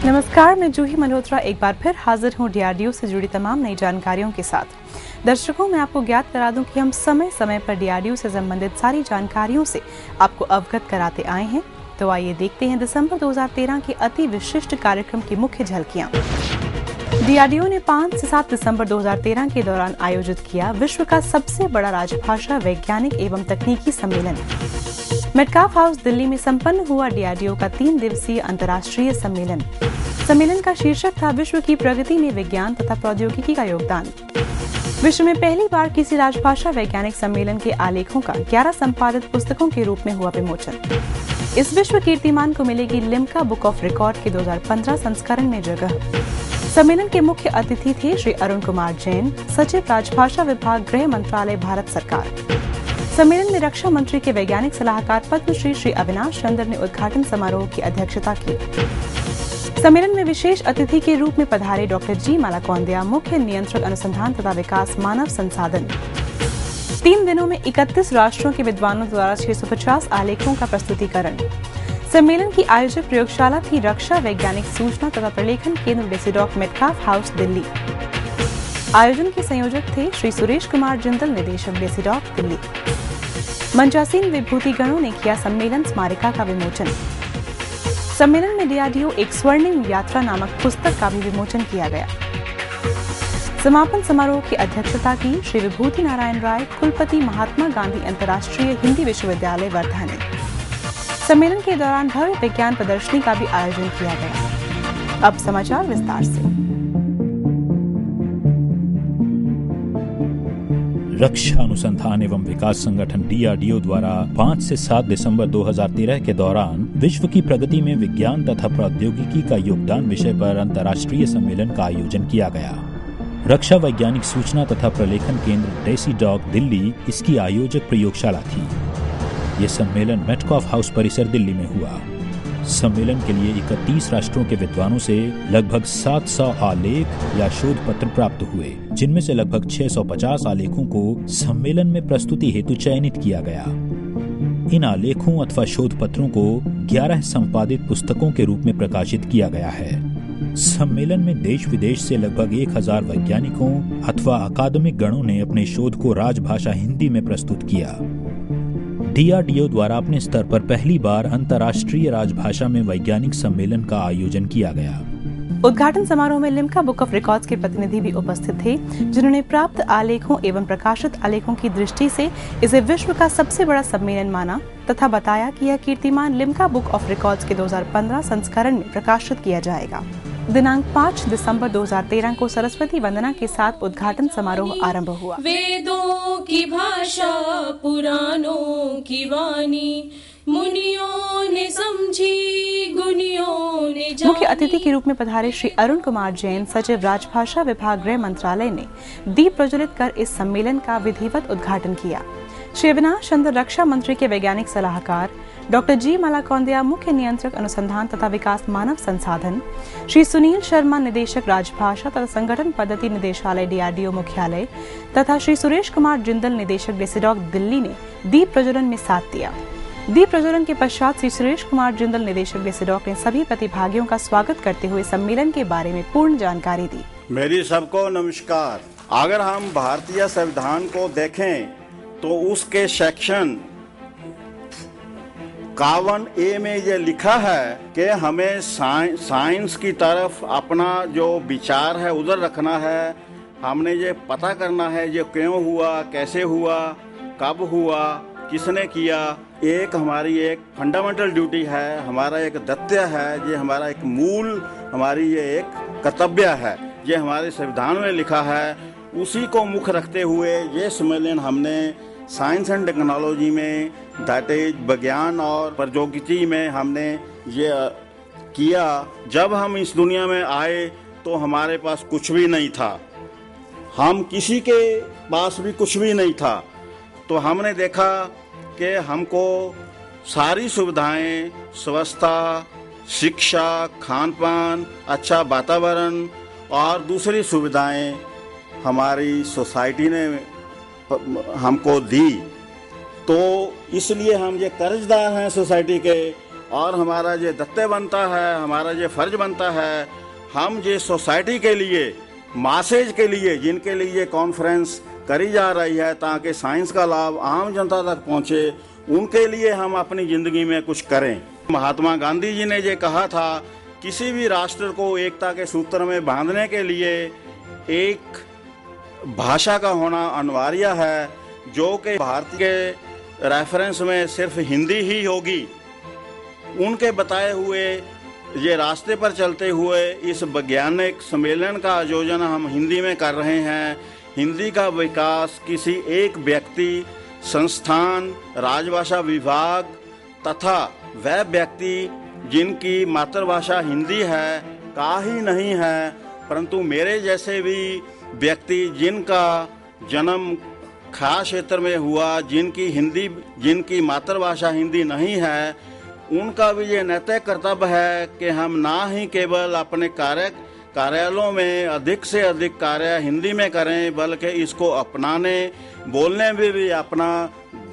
नमस्कार, मैं जूही मल्होत्रा एक बार फिर हाजिर हूँ डीआरडीओ से जुड़ी तमाम नई जानकारियों के साथ। दर्शकों, मैं आपको ज्ञात करा दूं कि हम समय समय पर डीआरडीओ से संबंधित सारी जानकारियों से आपको अवगत कराते आए हैं। तो आइए देखते हैं दिसंबर 2013 के अति विशिष्ट कार्यक्रम की मुख्य झलकियां। डीआरडीओ ने 5 से 7 दिसंबर 2013 के दौरान आयोजित किया विश्व का सबसे बड़ा राजभाषा वैज्ञानिक एवं तकनीकी सम्मेलन। मेटकाफ हाउस दिल्ली में संपन्न हुआ डीआरडीओ का 3 दिवसीय अंतर्राष्ट्रीय सम्मेलन। सम्मेलन का शीर्षक था विश्व की प्रगति में विज्ञान तथा प्रौद्योगिकी का योगदान। विश्व में पहली बार किसी राजभाषा वैज्ञानिक सम्मेलन के आलेखों का 11 संपादित पुस्तकों के रूप में हुआ विमोचन। इस विश्व कीर्तिमान को मिलेगी लिम्का बुक ऑफ रिकॉर्ड के 2015 संस्करण में जगह। सम्मेलन के मुख्य अतिथि थे श्री अरुण कुमार जैन, सचिव राजभाषा विभाग, गृह मंत्रालय, भारत सरकार। सम्मेलन में रक्षा मंत्री के वैज्ञानिक सलाहकार पद्मश्री श्री अविनाश चंद्र ने उद्घाटन समारोह की अध्यक्षता की। सम्मेलन में विशेष अतिथि के रूप में पधारे डॉक्टर जी मालाकोंड्या, मुख्य नियंत्रक अनुसंधान तथा विकास, मानव संसाधन। 3 दिनों में 31 राष्ट्रों के विद्वानों द्वारा 650 आलेखों का प्रस्तुतिकरण। सम्मेलन की आयोजक प्रयोगशाला थी रक्षा वैज्ञानिक सूचना तथा प्रलेखन केंद्र डेसीडॉक मेटकाफ हाउस दिल्ली। आयोजन के संयोजक थे श्री सुरेश कुमार जिंदल, निदेशक डेसीडॉक दिल्ली। मंचासीन विभूतिगणों ने किया सम्मेलन स्मारिका का विमोचन। सम्मेलन में डीआरडीओ एक स्वर्णिम यात्रा नामक पुस्तक का भी विमोचन किया गया। समापन समारोह की अध्यक्षता की श्री विभूति नारायण राय, कुलपति, महात्मा गांधी अंतर्राष्ट्रीय हिंदी विश्वविद्यालय, वर्धा ने। सम्मेलन के दौरान भव्य विज्ञान प्रदर्शनी का भी आयोजन किया गया। अब समाचार विस्तार से। रक्षा अनुसंधान एवं विकास संगठन डीआरडीओ द्वारा 5 से 7 दिसंबर 2013 के दौरान विश्व की प्रगति में विज्ञान तथा प्रौद्योगिकी का योगदान विषय पर अंतर्राष्ट्रीय सम्मेलन का आयोजन किया गया। रक्षा वैज्ञानिक सूचना तथा प्रलेखन केंद्र डेसीडॉक दिल्ली इसकी आयोजक प्रयोगशाला थी। ये सम्मेलन मेटकाफ हाउस परिसर दिल्ली में हुआ। सम्मेलन के लिए 31 राष्ट्रों के विद्वानों से लगभग 700 आलेख या शोध पत्र प्राप्त हुए, जिनमें से लगभग 650 आलेखों को सम्मेलन में प्रस्तुति हेतु चयनित किया गया। इन आलेखों अथवा शोध पत्रों को 11 संपादित पुस्तकों के रूप में प्रकाशित किया गया है। सम्मेलन में देश विदेश से लगभग 1000 वैज्ञानिकों अथवा अकादमिक गणों ने अपने शोध को राजभाषा हिंदी में प्रस्तुत किया। डीआरडीओ द्वारा अपने स्तर पर पहली बार अंतर्राष्ट्रीय राजभाषा में वैज्ञानिक सम्मेलन का आयोजन किया गया। उद्घाटन समारोह में लिम्का बुक ऑफ रिकॉर्ड्स के प्रतिनिधि भी उपस्थित थे, जिन्होंने प्राप्त आलेखों एवं प्रकाशित आलेखों की दृष्टि से इसे विश्व का सबसे बड़ा सम्मेलन माना तथा बताया कि यह कीर्तिमान लिम्का बुक ऑफ रिकॉर्ड्स के 2015 संस्करण में प्रकाशित किया जाएगा। दिनांक 5 दिसंबर 2013 को सरस्वती वंदना के साथ उद्घाटन समारोह आरंभ हुआ। वेदों की भाषा, पुराणों की वाणी, मुनियों ने समझी, गुनियों ने जानी। मुख्य अतिथि के रूप में पधारे श्री अरुण कुमार जैन, सचिव राजभाषा विभाग, गृह मंत्रालय ने दीप प्रज्वलित कर इस सम्मेलन का विधिवत उद्घाटन किया। श्री अविनाश चंद्र, रक्षा मंत्री के वैज्ञानिक सलाहकार, डॉक्टर जी मालाकोंड्या, मुख्य नियंत्रक अनुसंधान तथा विकास, मानव संसाधन, श्री सुनील शर्मा, निदेशक राजभाषा तथा संगठन पद्धति निदेशालय, डीआरडीओ मुख्यालय, तथा श्री सुरेश कुमार जिंदल, निदेशक डेसीडॉक दिल्ली ने दीप प्रज्वलन में साथ दिया। दीप प्रज्वलन के पश्चात श्री सुरेश कुमार जिंदल, निदेशक डेसीडॉक ने सभी प्रतिभागियों का स्वागत करते हुए सम्मेलन के बारे में पूर्ण जानकारी दी। मेरी सबको नमस्कार। अगर हम भारतीय संविधान को देखें तो उसके सेक्शन 51A में ये लिखा है कि हमें साइंस की तरफ अपना जो विचार है उधर रखना है। हमने ये पता करना है ये क्यों हुआ, कैसे हुआ, कब हुआ, किसने किया। एक हमारी एक फंडामेंटल ड्यूटी है, हमारा एक दत्य है, ये हमारा एक मूल, हमारी ये एक कर्तव्य है। ये हमारे संविधान में लिखा है। उसी को मुख्य रखते हुए ये सम्मेलन हमने साइंस एंड टेक्नोलॉजी में, दैट इज विज्ञान और प्रौद्योगिकी में हमने ये किया। जब हम इस दुनिया में आए तो हमारे पास कुछ भी नहीं था, हम किसी के पास भी कुछ भी नहीं था। तो हमने देखा कि हमको सारी सुविधाएं, स्वच्छता, शिक्षा, खान पान, अच्छा वातावरण और दूसरी सुविधाएं हमारी सोसाइटी ने हमको दी। तो इसलिए हम ये कर्जदार हैं सोसाइटी के और हमारा जो दत्ते बनता है, हमारा जो फर्ज बनता है, हम जो सोसाइटी के लिए, मासेज के लिए, जिनके लिए कॉन्फ्रेंस करी जा रही है ताकि साइंस का लाभ आम जनता तक पहुंचे, उनके लिए हम अपनी जिंदगी में कुछ करें। महात्मा गांधी जी ने ये कहा था, किसी भी राष्ट्र को एकता के सूत्र में बांधने के लिए एक भाषा का होना अनिवार्य है, जो कि भारत के रेफरेंस में सिर्फ हिंदी ही होगी। उनके बताए हुए ये रास्ते पर चलते हुए इस वैज्ञानिक सम्मेलन का आयोजन हम हिंदी में कर रहे हैं। हिंदी का विकास किसी एक व्यक्ति, संस्थान, राजभाषा विभाग तथा वह व्यक्ति जिनकी मातृभाषा हिंदी है का ही नहीं है, परंतु मेरे जैसे भी व्यक्ति जिनका जन्म खास क्षेत्र में हुआ, जिनकी मातृभाषा हिंदी नहीं है, उनका भी ये नैतिक कर्तव्य है कि हम ना ही केवल अपने कार्यालयों में अधिक से अधिक कार्य हिंदी में करें, बल्कि इसको अपनाने, बोलने में भी अपना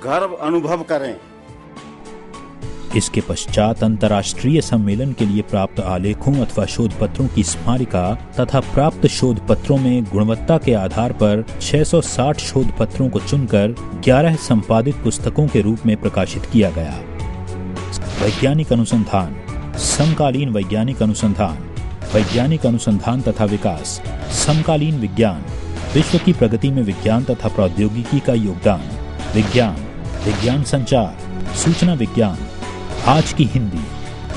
गर्व अनुभव करें। इसके पश्चात अंतर्राष्ट्रीय सम्मेलन के लिए प्राप्त आलेखों अथवा शोध पत्रों की स्मारिका तथा प्राप्त शोध पत्रों में गुणवत्ता के आधार पर 660 शोध पत्रों को चुनकर 11 संपादित पुस्तकों के रूप में प्रकाशित किया गया। वैज्ञानिक अनुसंधान, समकालीन वैज्ञानिक अनुसंधान तथा विकास, समकालीन विज्ञान, विश्व की प्रगति में विज्ञान तथा प्रौद्योगिकी का योगदान, विज्ञान संचार, सूचना विज्ञान, आज की हिंदी,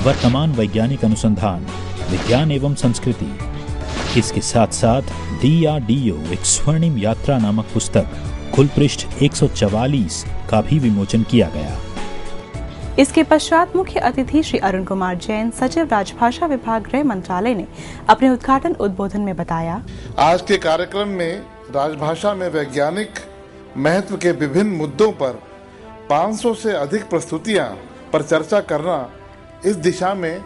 वर्तमान वैज्ञानिक अनुसंधान, विज्ञान एवं संस्कृति। इसके साथ साथ DRDO एक स्वर्णिम यात्रा नामक पुस्तक कुल पृष्ठ 144 का भी विमोचन किया गया। इसके पश्चात मुख्य अतिथि श्री अरुण कुमार जैन, सचिव राजभाषा विभाग, गृह मंत्रालय ने अपने उद्घाटन उद्बोधन में बताया, आज के कार्यक्रम में राजभाषा में वैज्ञानिक महत्व के विभिन्न मुद्दों पर 500 से अधिक प्रस्तुतियां पर चर्चा करना इस दिशा में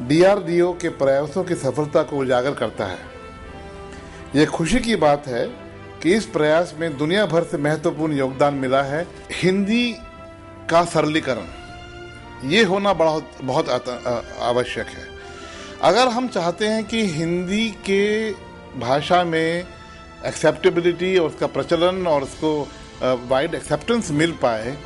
DRDO के प्रयासों की सफलता को उजागर करता है। ये खुशी की बात है कि इस प्रयास में दुनिया भर से महत्वपूर्ण योगदान मिला है। हिंदी का सरलीकरण ये होना बहुत आवश्यक है। अगर हम चाहते हैं कि हिंदी के भाषा में एक्सेप्टेबिलिटी और उसका प्रचलन और उसको वाइड एक्सेप्टेंस मिल पाए,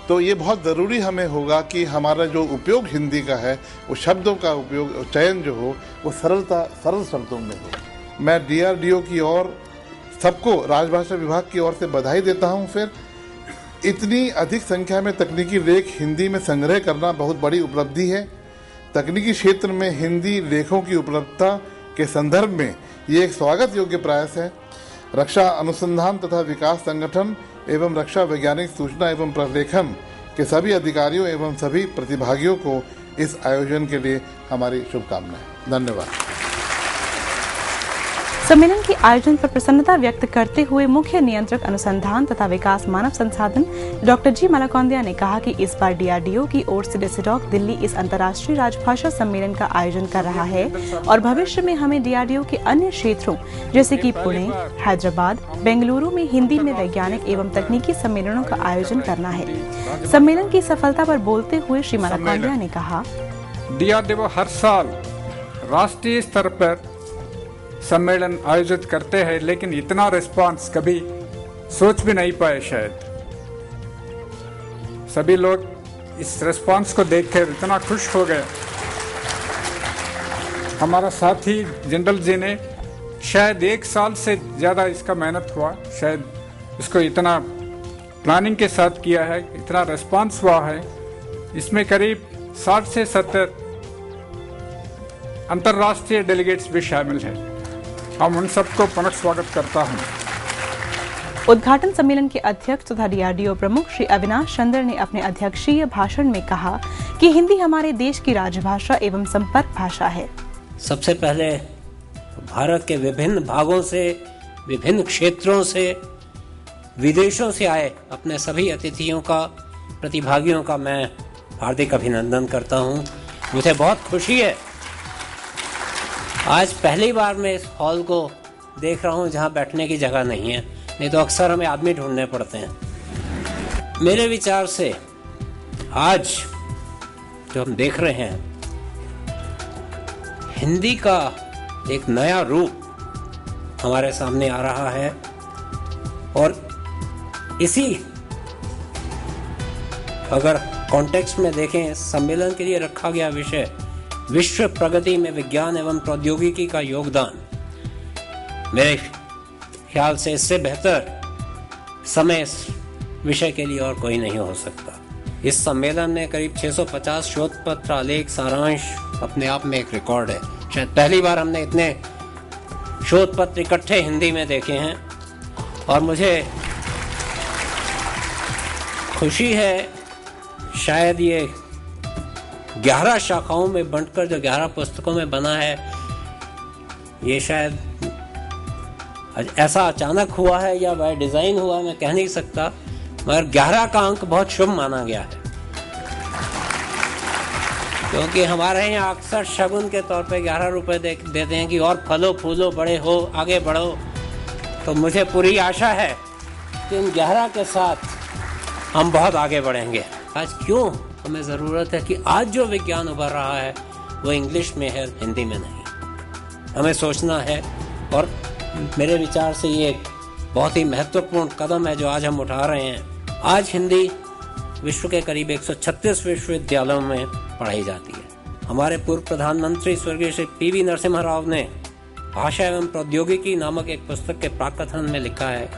तो ये बहुत ज़रूरी हमें होगा कि हमारा जो उपयोग हिंदी का है, वो शब्दों का उपयोग, चयन जो हो, वो सरल शब्दों में हो। मैं DRDO की ओर सबको, राजभाषा विभाग की ओर से बधाई देता हूँ। फिर इतनी अधिक संख्या में तकनीकी लेख हिंदी में संग्रह करना बहुत बड़ी उपलब्धि है। तकनीकी क्षेत्र में हिंदी लेखों की उपलब्धता के संदर्भ में ये एक स्वागत योग्य प्रयास है। रक्षा अनुसंधान तथा विकास संगठन एवं रक्षा वैज्ञानिक सूचना एवं प्रलेखन के सभी अधिकारियों एवं सभी प्रतिभागियों को इस आयोजन के लिए हमारी शुभकामनाएं। धन्यवाद। सम्मेलन के आयोजन पर प्रसन्नता व्यक्त करते हुए मुख्य नियंत्रक अनुसंधान तथा विकास मानव संसाधन डॉक्टर जी मलाकोंदिया ने कहा कि इस बार DRDO की ओर से डेसिडॉक दिल्ली इस अंतर्राष्ट्रीय राजभाषा सम्मेलन का आयोजन कर रहा है और भविष्य में हमें DRDO के अन्य क्षेत्रों जैसे कि पुणे, हैदराबाद, बेंगलुरु में हिंदी में वैज्ञानिक एवं तकनीकी सम्मेलनों का आयोजन करना है। सम्मेलन की सफलता पर बोलते हुए श्री मलाकोंदिया ने कहा, DRDO हर साल राष्ट्रीय स्तर पर सम्मेलन आयोजित करते हैं, लेकिन इतना रिस्पांस कभी सोच भी नहीं पाए। शायद सभी लोग इस रिस्पांस को देखकर इतना खुश हो गए। हमारा साथी जनरल जी ने शायद 1 साल से ज़्यादा इसका मेहनत हुआ, शायद इसको इतना प्लानिंग के साथ किया है, इतना रिस्पांस हुआ है। इसमें करीब 60 से 70 अंतर्राष्ट्रीय डेलीगेट्स भी शामिल हैं। हम उन सबको पुनः स्वागत करता हूं। उद्घाटन सम्मेलन के अध्यक्ष तथा DRDO प्रमुख श्री अविनाश चंद्र ने अपने अध्यक्षीय भाषण में कहा कि हिंदी हमारे देश की राजभाषा एवं संपर्क भाषा है। सबसे पहले भारत के विभिन्न भागों से, विभिन्न क्षेत्रों से, विदेशों से आए अपने सभी अतिथियों का, प्रतिभागियों का मैं हार्दिक अभिनंदन करता हूं। मुझे बहुत खुशी है, आज पहली बार मैं इस हॉल को देख रहा हूं जहां बैठने की जगह नहीं है, नहीं तो अक्सर हमें आदमी ढूंढने पड़ते हैं। मेरे विचार से आज जो हम देख रहे हैं, हिंदी का एक नया रूप हमारे सामने आ रहा है। और इसी अगर कॉन्टेक्स्ट में देखें, सम्मेलन के लिए रखा गया विषय विश्व प्रगति में विज्ञान एवं प्रौद्योगिकी का योगदान, मेरे ख्याल से इससे बेहतर समय इस विषय के लिए और कोई नहीं हो सकता। इस सम्मेलन में करीब 650 शोध पत्र, आलेख, सारांश अपने आप में एक रिकॉर्ड है। शायद पहली बार हमने इतने शोध पत्र इकट्ठे हिंदी में देखे हैं और मुझे खुशी है, शायद ये 11 शाखाओं में बंटकर जो 11 पुस्तकों में बना है, ये शायद ऐसा अचानक हुआ है या वह डिजाइन हुआ, मैं कह नहीं सकता, मगर 11 का अंक बहुत शुभ माना गया है। क्योंकि हमारे यहाँ अक्सर शगुन के तौर पे 11 रुपए देते हैं कि और फलो फूलो, बड़े हो, आगे बढ़ो। तो मुझे पूरी आशा है कि इन 11 के साथ हम बहुत आगे बढ़ेंगे। आज क्यों हमें ज़रूरत है कि आज जो विज्ञान उभर रहा है वो इंग्लिश में है, हिंदी में नहीं। हमें सोचना है और मेरे विचार से ये बहुत ही महत्वपूर्ण कदम है जो आज हम उठा रहे हैं। आज हिंदी विश्व के करीब 136 विश्वविद्यालयों में पढ़ाई जाती है। हमारे पूर्व प्रधानमंत्री स्वर्गीय श्री पी.वी. नरसिम्हा राव ने भाषा एवं प्रौद्योगिकी नामक एक पुस्तक के प्राकथन में लिखा है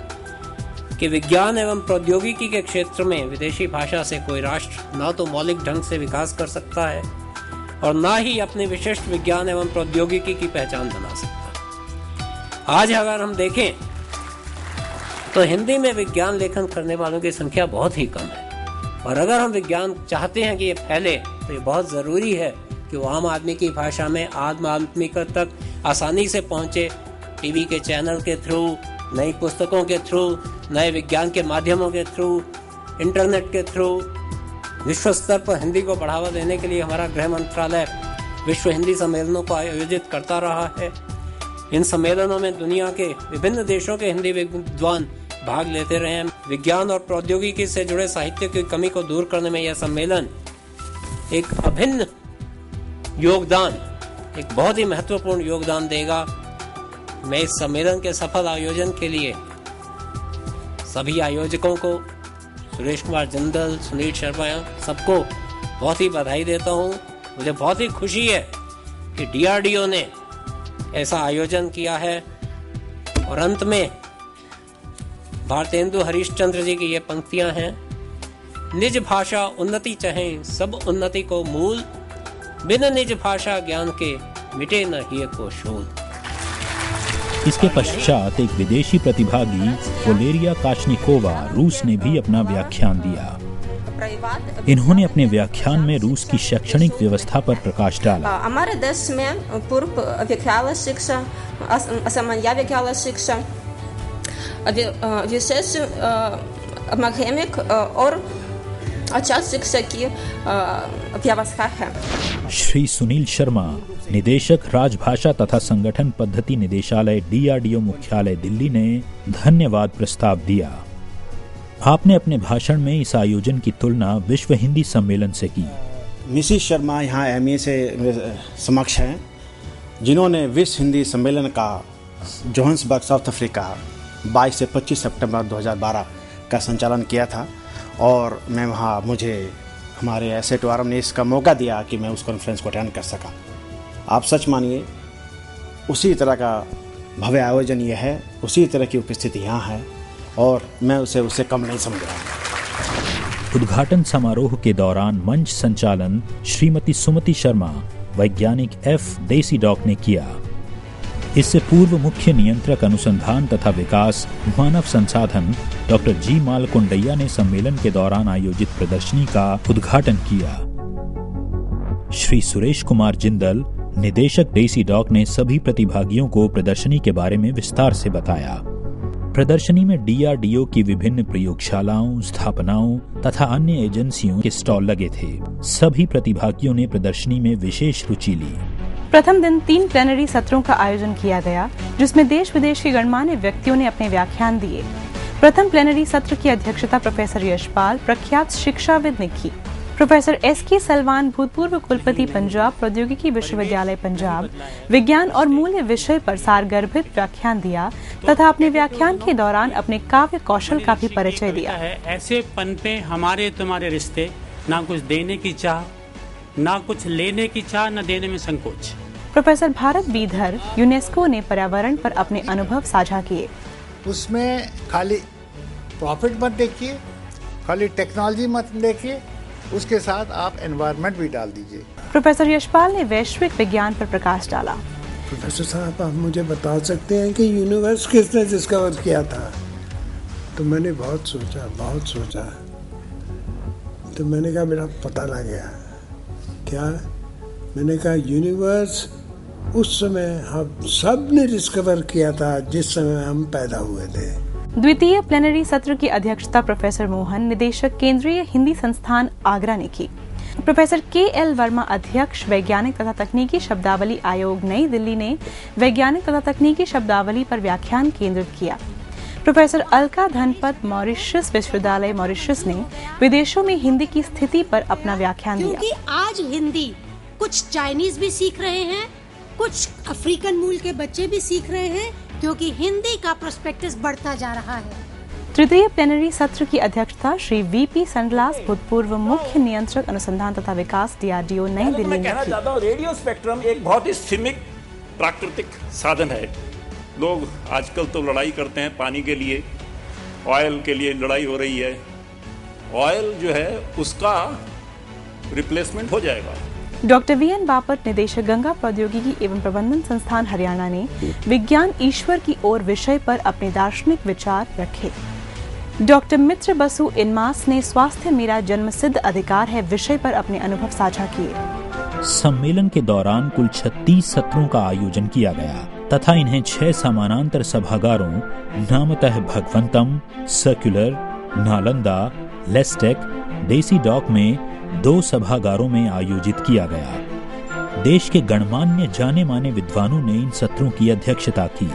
कि विज्ञान एवं प्रौद्योगिकी के क्षेत्र में विदेशी भाषा से कोई राष्ट्र न तो मौलिक ढंग से विकास कर सकता है और न ही अपने विशिष्ट विज्ञान एवं प्रौद्योगिकी की पहचान बना सकता। आज अगर हम देखें तो हिंदी में विज्ञान लेखन करने वालों की संख्या बहुत ही कम है। और अगर हम विज्ञान चाहते हैं कि ये फैले तो ये बहुत ज़रूरी है कि वो आम आदमी की भाषा में आम आदमी तक आसानी से पहुँचे। टीवी के चैनल के थ्रू, नई पुस्तकों के थ्रू, नए विज्ञान के माध्यमों के थ्रू, इंटरनेट के थ्रू विश्व स्तर पर हिंदी को बढ़ावा देने के लिए हमारा गृह मंत्रालय विश्व हिंदी सम्मेलनों को आयोजित करता रहा है। इन सम्मेलनों में दुनिया के विभिन्न देशों के हिंदी विद्वान भाग लेते रहे हैं। विज्ञान और प्रौद्योगिकी से जुड़े साहित्य की कमी को दूर करने में यह सम्मेलन एक अभिन्न योगदान, एक बहुत ही महत्वपूर्ण योगदान देगा। मैं इस सम्मेलन के सफल आयोजन के लिए सभी आयोजकों को, सुरेश कुमार जिंदल, सुनील शर्मा, सबको बहुत ही बधाई देता हूँ। मुझे बहुत ही खुशी है कि DRDO ने ऐसा आयोजन किया है। और अंत में भारतेंदु हरिश्चंद्र जी की ये पंक्तियां हैं, निज भाषा उन्नति चाहें सब उन्नति को मूल, बिन निज भाषा ज्ञान के मिटे न ही को शोध। इसके पश्चात एक विदेशी प्रतिभागी वलेरिया काशनिकोवा रूस ने भी अपना व्याख्यान दिया। इन्होंने अपने व्याख्यान में रूस की शैक्षणिक व्यवस्था पर प्रकाश डाला। हमारे देश में पूर्व विद्यालय शिक्षा, असमान्य विद्यालय शिक्षा, विशेष माध्यमिक और अच्छा शिक्षा की व्यवस्था है। श्री सुनील शर्मा, निदेशक राजभाषा तथा संगठन पद्धति निदेशालय DRDO मुख्यालय दिल्ली ने धन्यवाद प्रस्ताव दिया। आपने अपने भाषण में इस आयोजन की तुलना विश्व हिंदी सम्मेलन से की। मिसिस शर्मा यहाँ MA से समक्ष हैं, जिन्होंने विश्व हिंदी सम्मेलन का जोहान्सबर्ग, साउथ अफ्रीका 22 से 25 सितंबर 2012 का संचालन किया था। और मैं वहाँ, मुझे हमारे SATORM ने इसका मौका दिया कि मैं उस कॉन्फ्रेंस को अटेंड कर सका। आप सच मानिए, उसी तरह का भव्य आयोजन यह है, उसी तरह की उपस्थिति यहाँ है और मैं उसे कम नहीं समझ रहा हूँ। उद्घाटन समारोह के दौरान मंच संचालन श्रीमती सुमति शर्मा, वैज्ञानिक F. देसीडॉक ने किया। इससे पूर्व मुख्य नियंत्रक अनुसंधान तथा विकास मानव संसाधन डॉक्टर G. मालकुंडैया ने सम्मेलन के दौरान आयोजित प्रदर्शनी का उद्घाटन किया। श्री सुरेश कुमार जिंदल, निदेशक देसीडॉक ने सभी प्रतिभागियों को प्रदर्शनी के बारे में विस्तार से बताया। प्रदर्शनी में DRDO की विभिन्न प्रयोगशालाओं, स्थापनाओं तथा अन्य एजेंसियों के स्टॉल लगे थे। सभी प्रतिभागियों ने प्रदर्शनी में विशेष रुचि ली। प्रथम दिन 3 प्लेनरी सत्रों का आयोजन किया गया, जिसमें देश विदेश के गणमान्य व्यक्तियों ने अपने व्याख्यान दिए। प्रथम प्लेनरी सत्र की अध्यक्षता प्रोफेसर यशपाल, प्रख्यात शिक्षाविद ने की। Professor S.K. सलवान भूतपूर्व कुलपति पंजाब प्रौद्योगिकी विश्वविद्यालय पंजाब विज्ञान और मूल्य विषय पर सारगर्भित व्याख्यान दिया तथा अपने व्याख्यान के दौरान अपने काव्य कौशल का भी परिचय दिया। ऐसे पन पे हमारे तुम्हारे रिश्ते, ना कुछ देने की चाह, ना कुछ लेने की चाह, न देने में संकोच। प्रोफेसर भारत बीधर यूनेस्को ने पर्यावरण पर अपने अनुभव साझा किए। उसमें खाली प्रॉफिट मत देखिए, खाली टेक्नोलॉजी मत देखिए, उसके साथ आप एनवायरनमेंट भी डाल दीजिए। प्रोफेसर यशपाल ने वैश्विक विज्ञान पर प्रकाश डाला। प्रोफेसर साहब, आप मुझे बता सकते हैं कि यूनिवर्स किसने डिस्कवर किया था? तो मैंने बहुत सोचा तो मैंने कहा मेरा पता लग गया। क्या? मैंने कहा यूनिवर्स उस समय हम सब ने डिस्कवर किया था जिस समय हम पैदा हुए थे। द्वितीय प्लेनरी सत्र की अध्यक्षता प्रोफेसर मोहन, निदेशक केंद्रीय हिंदी संस्थान आगरा ने की। प्रोफेसर KL वर्मा, अध्यक्ष वैज्ञानिक तथा तकनीकी शब्दावली आयोग नई दिल्ली ने वैज्ञानिक तथा तकनीकी शब्दावली पर व्याख्यान केंद्रित किया। प्रोफेसर अलका धनपत, मॉरिशस विश्वविद्यालय मॉरिशस ने विदेशों में हिंदी की स्थिति पर अपना व्याख्यान दिया। क्योंकि आज हिंदी कुछ चाइनीज भी सीख रहे हैं, कुछ अफ्रीकन मूल के बच्चे भी सीख रहे हैं, क्योंकि हिंदी का प्रोस्पेक्टस बढ़ता जा रहा है। तृतीय प्लेनरी सत्र की अध्यक्षता श्री VP संडलास, भूतपूर्व मुख्य नियंत्रक अनुसंधान तथा विकास DRDO नई दिल्ली मैं ने कहना चाहता हूँ, रेडियो स्पेक्ट्रम एक बहुत ही सीमित प्राकृतिक साधन है। लोग आजकल तो लड़ाई करते हैं पानी के लिए, ऑयल के लिए लड़ाई हो रही है। ऑयल जो है उसका रिप्लेसमेंट हो जाएगा। डॉक्टर VN बापट, निदेशक गंगा प्रौद्योगिकी एवं प्रबंधन संस्थान हरियाणा ने विज्ञान ईश्वर की ओर विषय पर अपने दार्शनिक विचार रखे। डॉक्टर मित्र बसु इनमास ने स्वास्थ्य मेरा जन्मसिद्ध अधिकार है विषय पर अपने अनुभव साझा किए। सम्मेलन के दौरान कुल 36 सत्रों का आयोजन किया गया तथा इन्हें 6 समानांतर सभागारों नामतः भगवंतम, सर्कुलर, नालंदा, लेस्टेक, देसी डॉक में 2 सभागारों में आयोजित किया गया। देश के गणमान्य जाने माने विद्वानों ने इन सत्रों की अध्यक्षता की।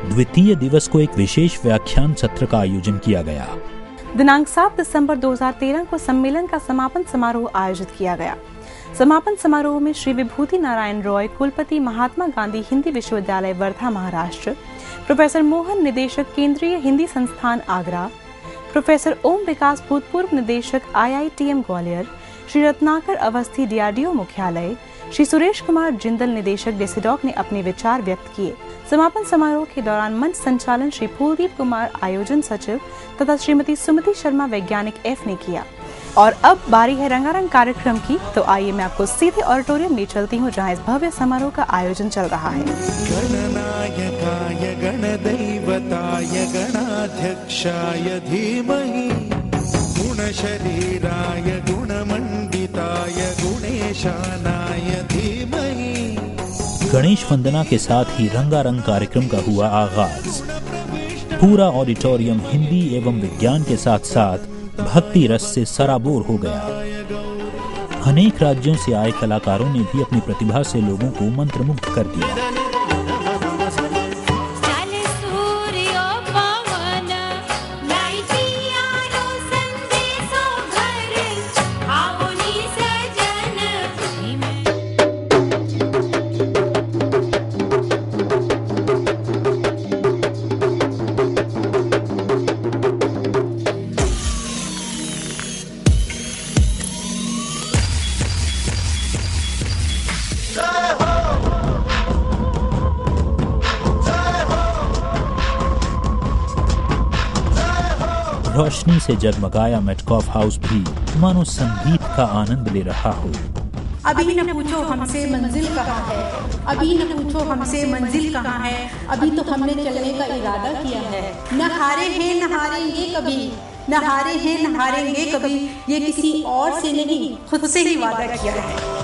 द्वितीय दिवस को एक विशेष व्याख्यान सत्र का आयोजन किया गया। दिनांक 7 दिसंबर 2013 को सम्मेलन का समापन समारोह आयोजित किया गया। समापन समारोह में श्री विभूति नारायण रॉय, कुलपति महात्मा गांधी हिंदी विश्वविद्यालय वर्धा महाराष्ट्र, प्रोफेसर मोहन, निदेशक केंद्रीय हिंदी संस्थान आगरा, प्रोफेसर ओम विकास, भूतपूर्व निदेशक IITM ग्वालियर, श्री रत्नाकर अवस्थी, DRDO मुख्यालय, श्री सुरेश कुमार जिंदल, निदेशक डेसीडॉक ने अपने विचार व्यक्त किए। समापन समारोह के दौरान मंच संचालन श्री फूलदीप कुमार, आयोजन सचिव, तथा श्रीमती सुमति शर्मा, वैज्ञानिक F ने किया। और अब बारी है रंगारंग कार्यक्रम की, तो आइए मैं आपको सीधे ऑडिटोरियम ले चलती हूँ जहाँ इस भव्य समारोह का आयोजन चल रहा है। गणनायकाय गणदैवताय गणाध्यक्षाय धीमहि गुणशरीराय गुणमंडिताय गुणेशानाय धीमहि। गणेश वंदना के साथ ही रंगारंग कार्यक्रम का हुआ आगाज। पूरा ऑडिटोरियम हिंदी एवं विज्ञान के साथ साथ भक्ति रस से सराबोर हो गया। अनेक राज्यों से आए कलाकारों ने भी अपनी प्रतिभा से लोगों को मंत्रमुग्ध कर दिया। रोशनी से जगमगाया मेटकॉफ हाउस भी मानो संगीत का आनंद ले रहा हो। अभी न पूछो हमसे मंजिल कहाँ है, अभी न पूछो हमसे मंजिल कहाँ है, अभी तो हमने चलने का इरादा किया है। न हारे हैं न हारेंगे कभी, न हारे हैं न हारेंगे कभी, ये किसी और से नहीं खुद से ही वादा किया है।